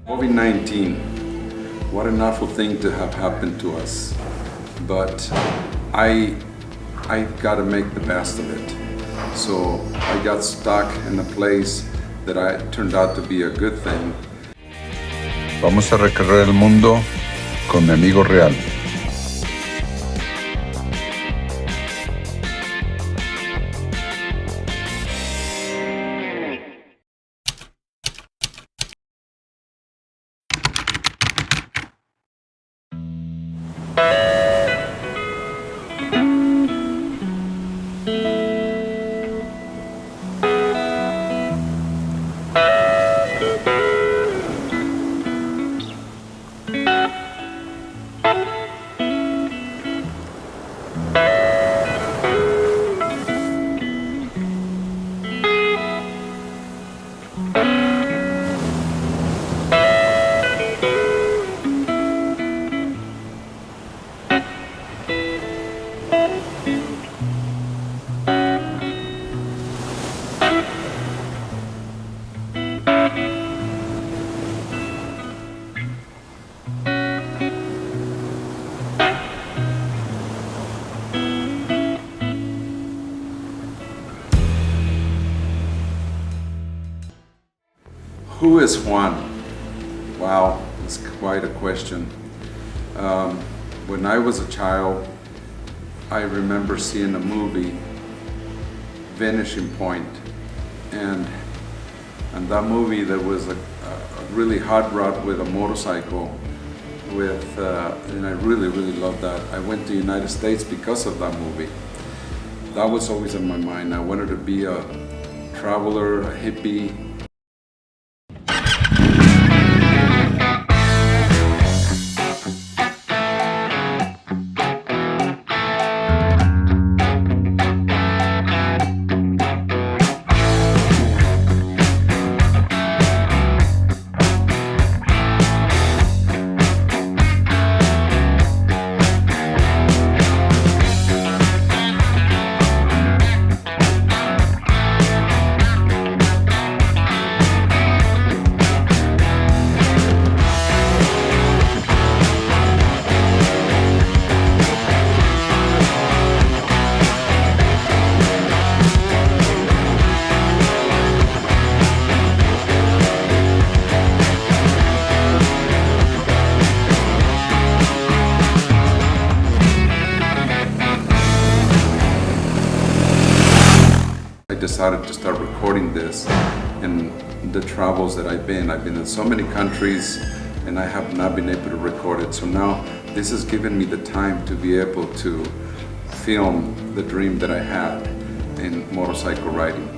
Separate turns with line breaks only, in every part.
COVID-19, what an awful thing to have happened to us. But I got to make the best of it. So I got stuck in a place that turned out to be a good thing.
Vamos a recorrer el mundo con mi amigo real.
Who is Juan? Wow, it's quite a question. When I was a child, I remember seeing a movie, Vanishing Point, and that movie there was a really hot rod with a motorcycle and I really loved that. I went to the United States because of that movie. That was always in my mind. I wanted to be a traveler, a hippie. I decided to start recording this and the travels that I've been. I've been in so many countries and I have not been able to record it. So now this has given me the time to be able to film the dream that I had in motorcycle riding.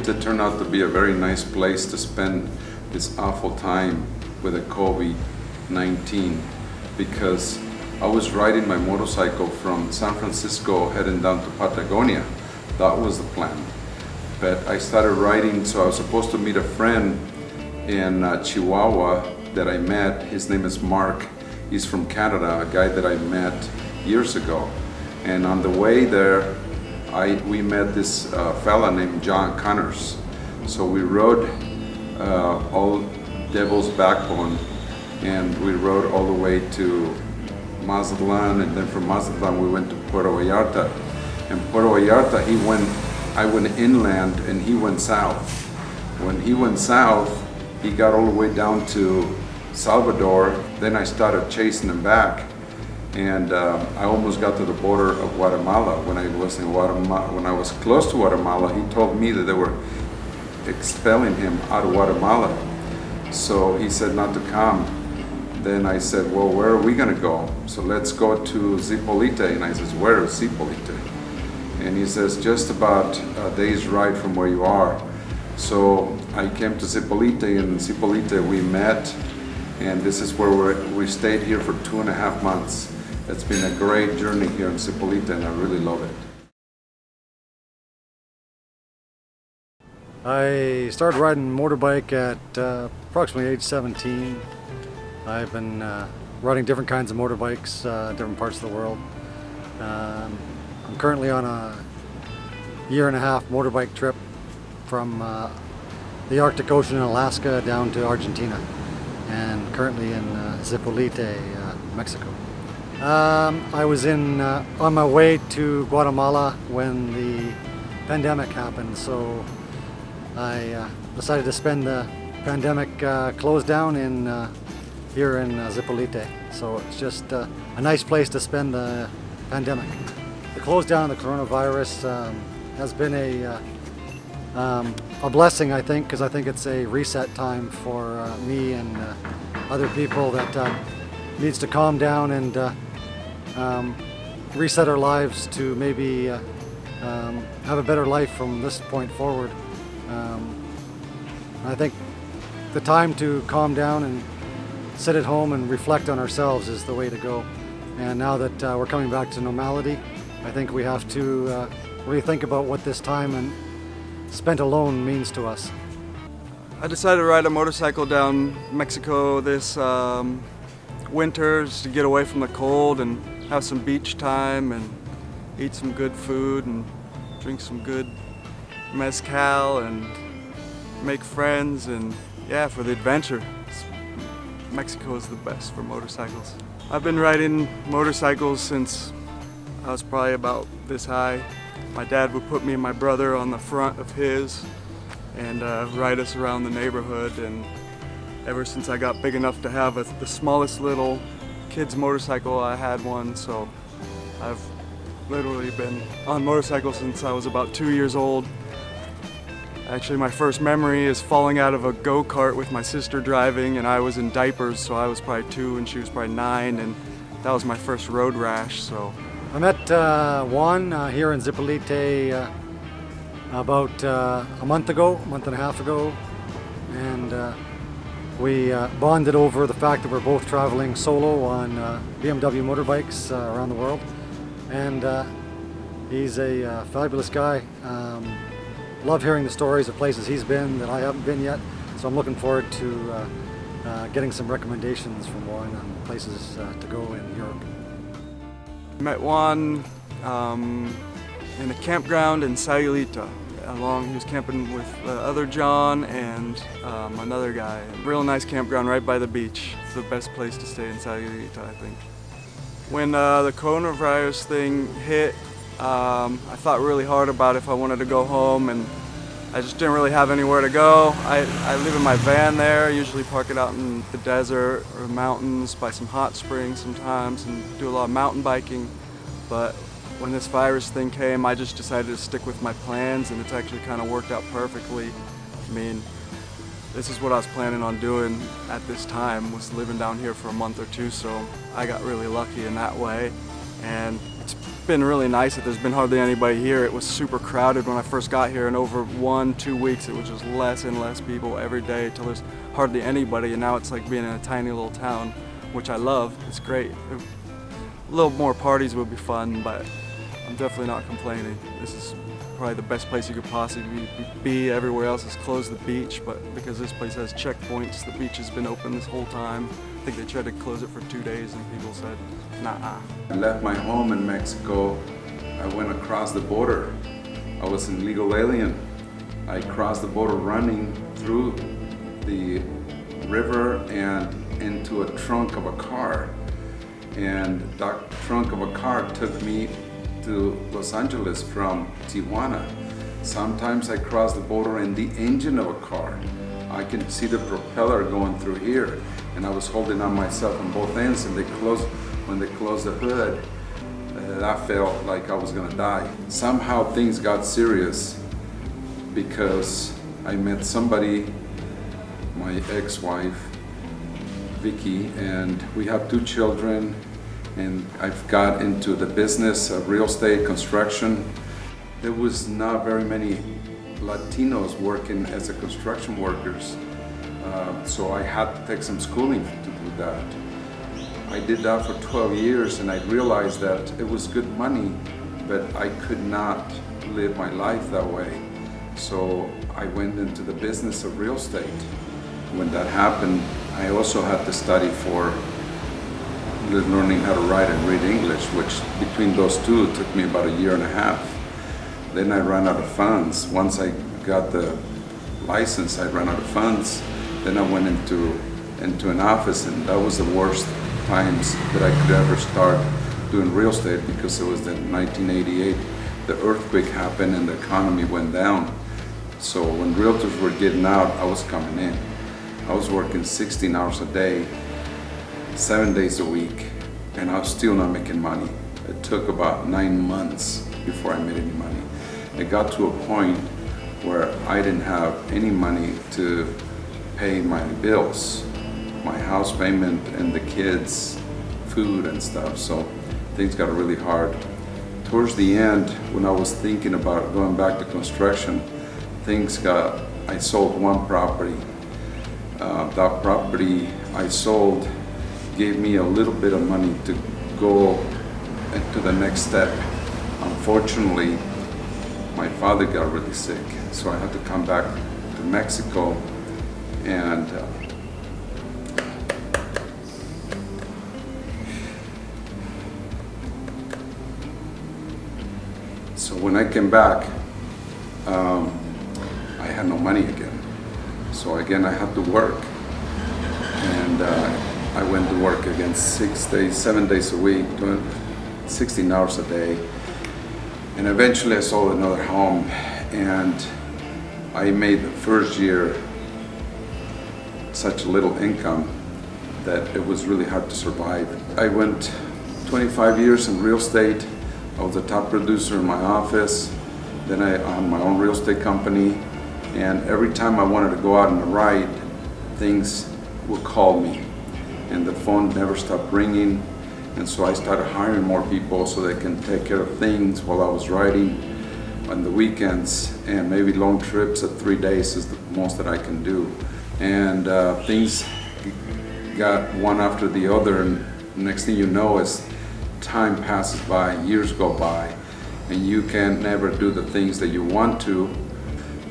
Zipolite turned out to be a very nice place to spend this awful time with the COVID-19 because I was riding my motorcycle from San Francisco heading down to Patagonia. That was the plan. But I started riding, so I was supposed to meet a friend in Chihuahua that I met. His name is Mark. He's from Canada, a guy that I met years ago. And on the way there, we met this fella named John Ker. So we rode all Devil's Backbone, and we rode all the way to Mazatlan, and then from Mazatlan we went to Puerto Vallarta. And Puerto Vallarta, I went inland and he went south. When he went south, he got all the way down to Salvador. Then I started chasing him back, and I almost got to the border of Guatemala. When I was close to Guatemala, he told me that they were expelling him out of Guatemala. So he said not to come. Then I said, well, where are we gonna go? So let's go to Zipolite. And I says, where is Zipolite? And he says, just about a day's ride from where you are. So I came to Zipolite, and in Zipolite we met, and this is where we stayed here for 2.5 months. It's been a great journey here in Zipolite, and I really love it.
I started riding motorbike at approximately age 17. I've been riding different kinds of motorbikes, different parts of the world. I'm currently on a 1.5-year motorbike trip from the Arctic Ocean in Alaska down to Argentina, and currently in Zipolite, Mexico. I was on my way to Guatemala when the pandemic happened, so I decided to spend the pandemic closed down here in Zipolite. So it's just a nice place to spend the pandemic. The close down of the coronavirus has been a blessing, I think, because I think it's a reset time for me and other people that needs to calm down and reset our lives to maybe have a better life from this point forward. I think the time to calm down and sit at home and reflect on ourselves is the way to go. And now that we're coming back to normality, I think we have to really think about what this time and spent alone means to us.
I decided to ride a motorcycle down Mexico this winter just to get away from the cold and have some beach time and eat some good food and drink some good mezcal and make friends, and yeah, for the adventure. Mexico is the best for motorcycles. I've been riding motorcycles since I was probably about this high. My dad would put me and my brother on the front of his and ride us around the neighborhood, and ever since I got big enough to have the smallest little kid's motorcycle, I had one, so I've literally been on motorcycles since I was about 2 years old. Actually, my first memory is falling out of a go-kart with my sister driving, and I was in diapers, so I was probably 2 and she was probably 9, and that was my first road rash. So
I met Juan here in Zipolite about a month and a half ago, and we bonded over the fact that we're both traveling solo on BMW motorbikes around the world, and he's a fabulous guy. Love hearing the stories of places he's been that I haven't been yet, so I'm looking forward to getting some recommendations from Juan on places to go in Europe.
Met Juan in a campground in Sayulita. He was camping with the other John and another guy. Real nice campground right by the beach. It's the best place to stay in Sayulita, I think. When the coronavirus thing hit, I thought really hard about if I wanted to go home, and I just didn't really have anywhere to go. I live in my van there. I usually park it out in the desert or mountains by some hot springs sometimes and do a lot of mountain biking. But when this virus thing came, I just decided to stick with my plans, and it's actually kind of worked out perfectly. I mean, this is what I was planning on doing at this time, was living down here for a month or two, so I got really lucky in that way. And it's been really nice that there's been hardly anybody here. It was super crowded when I first got here, and over 1-2 weeks it was just less and less people every day till there's hardly anybody, and now it's like being in a tiny little town, which I love. It's great. A little more parties would be fun, but I'm definitely not complaining. This is probably the best place you could possibly be. Everywhere else is closed, the beach, but because this place has checkpoints, the beach has been open this whole time. I think they tried to close it for 2 days and people said, nah.
I left my home in Mexico. I went across the border. I was an illegal alien. I crossed the border running through the river and into a trunk of a car. And that trunk of a car took me to Los Angeles from Tijuana. Sometimes I cross the border in the engine of a car. I can see the propeller going through here, and I was holding on myself on both ends, and when they closed the hood, I felt like I was gonna die. Somehow things got serious because I met somebody, my ex-wife, Vicky, and we have 2 children, and I've got into the business of real estate construction. There was not very many Latinos working as a construction workers, so I had to take some schooling to do that. I did that for 12 years, and I realized that it was good money, but I could not live my life that way. So I went into the business of real estate. When that happened, I also had to study for learning how to write and read English, which between those two took me about 1.5 years. Then I ran out of funds. Once I got the license, I ran out of funds. Then I went into an office, and that was the worst times that I could ever start doing real estate, because it was in 1988. The earthquake happened and the economy went down. So when realtors were getting out, I was coming in. I was working 16 hours a day, 7 days a week, and I was still not making money. It took about 9 months before I made any money. It got to a point where I didn't have any money to pay my bills, my house payment and the kids' food and stuff, so things got really hard. Towards the end, when I was thinking about going back to construction, I sold one property. That property I sold gave me a little bit of money to go into the next step. Unfortunately, my father got really sick, so I had to come back to Mexico, and so when I came back, I had no money again. So again, I had to work, and I went to work again 7 days a week, doing 16 hours a day. And eventually I sold another home, and I made the first year such little income that it was really hard to survive. I went 25 years in real estate. I was the top producer in my office. Then I owned my own real estate company. And every time I wanted to go out on a ride, things would call me. And the phone never stopped ringing. And so I started hiring more people so they can take care of things while I was riding on the weekends. And maybe long trips of 3 days is the most that I can do. And things got one after the other. And next thing you know is time passes by, years go by, and you can never do the things that you want to.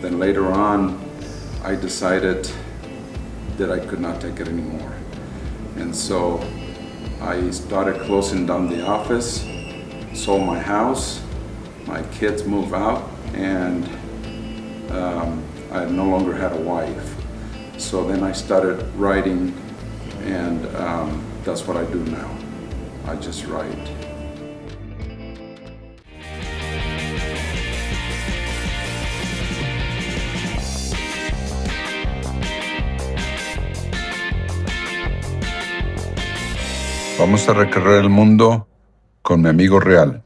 Then later on, I decided that I could not take it anymore. And so I started closing down the office, sold my house, my kids moved out, and I no longer had a wife. So then I started writing, and that's what I do now. I just write.
Vamos a recorrer el mundo con mi amigo real.